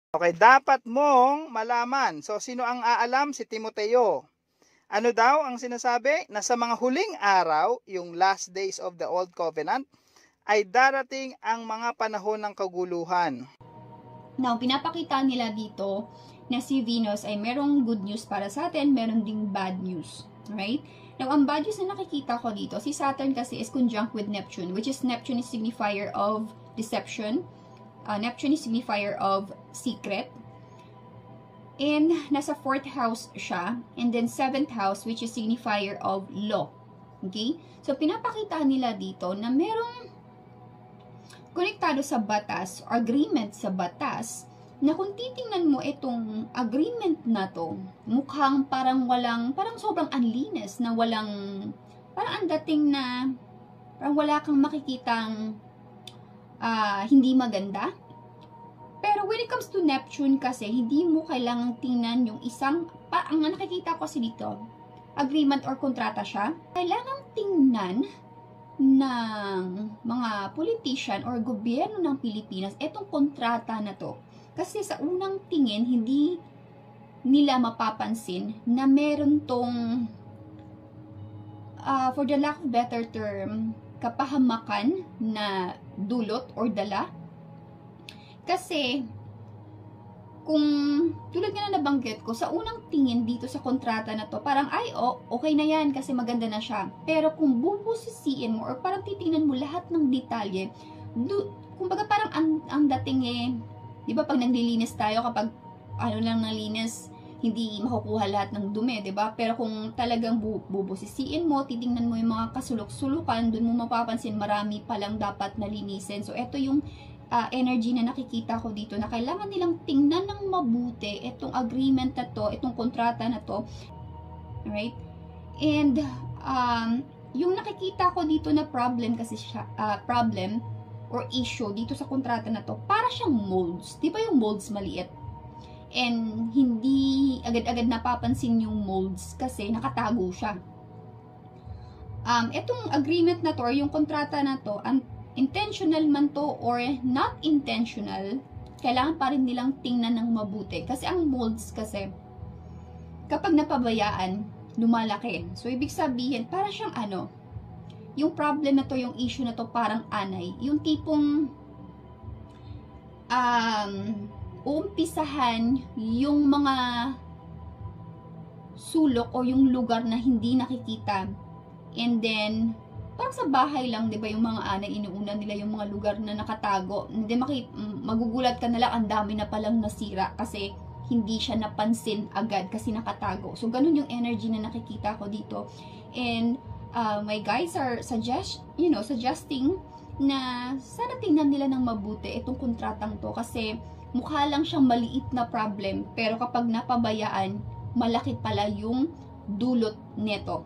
Okay, dapat mong malaman. So, sino ang aalam? Si Timoteo. Ano daw ang sinasabi? Na sa mga huling araw, yung last days of the Old Covenant, ay darating ang mga panahon ng kaguluhan. Now, pinapakita nila dito na si Venus ay merong good news para sa atin, meron ding bad news. Right? Now, ang bad news na nakikita ko dito, si Saturn kasi is conjunct with Neptune, which is Neptune is signifier of deception. Neptune is signifier of secret. And nasa 4th house siya. And then 7th house, which is signifier of law. Okay? So, pinapakita nila dito na merong konektado sa batas, agreement sa batas, na kung titingnan mo itong agreement na to, mukhang parang sobrang unlinis, na parang ang dating na, parang wala kang makikitang hindi maganda. Pero when it comes to Neptune kasi, hindi mo kailangang tingnan yung ang nakikita ko kasi dito, agreement or kontrata siya, kailangang tingnan ng mga politician or gobyerno ng Pilipinas itong kontrata na to. Kasi sa unang tingin, hindi nila mapapansin na meron tong, for the lack of better term, kapahamakan na dulot or dala. Kasi, kung tulad nga na nabanggit ko, sa unang tingin dito sa kontrata na to, parang okay na yan kasi maganda na siya. Pero kung bubusisiin mo or parang titingnan mo lahat ng detalye, kumbaga parang ang dating di ba pag naglilinis tayo, kapag lang nalinis, hindi makukuha lahat ng dumi, di ba? Pero kung talagang bubusisiin mo, titingnan mo yung mga kasulok-sulukan, dun mo mapapansin marami palang dapat nalinisin. So, ito yung energy na nakikita ko dito na kailangan nilang tingnan ng mabuti itong agreement na to, itong kontrata na to. Alright? And, yung nakikita ko dito na problem kasi siya, problem or issue dito sa kontrata na to, para siyang molds. Di ba yung molds maliit? And hindi agad-agad napapansin yung molds kasi nakatago siya. Itong agreement na to or yung kontrata na to, intentional man to or not intentional, kailangan pa rin nilang tingnan ng mabuti. Kasi ang molds kasi, kapag napabayaan, lumalaki. So, ibig sabihin, para siyang yung problem na to, yung issue na to, parang anay. Yung tipong, uumpisahan yung mga sulok o yung lugar na hindi nakikita. And then, parang sa bahay lang, di ba, yung mga anay, inuuna nila yung mga lugar na nakatago. Hindi magugulat ka na lang, ang dami na palang nasira kasi hindi siya napansin agad kasi nakatago. So, ganun yung energy na nakikita ko dito. And, my guys are suggesting na sana tingnan nila ng mabuti itong kontratang to kasi mukha lang siyang maliit na problem pero kapag napabayaan, malaki pala yung dulot nito.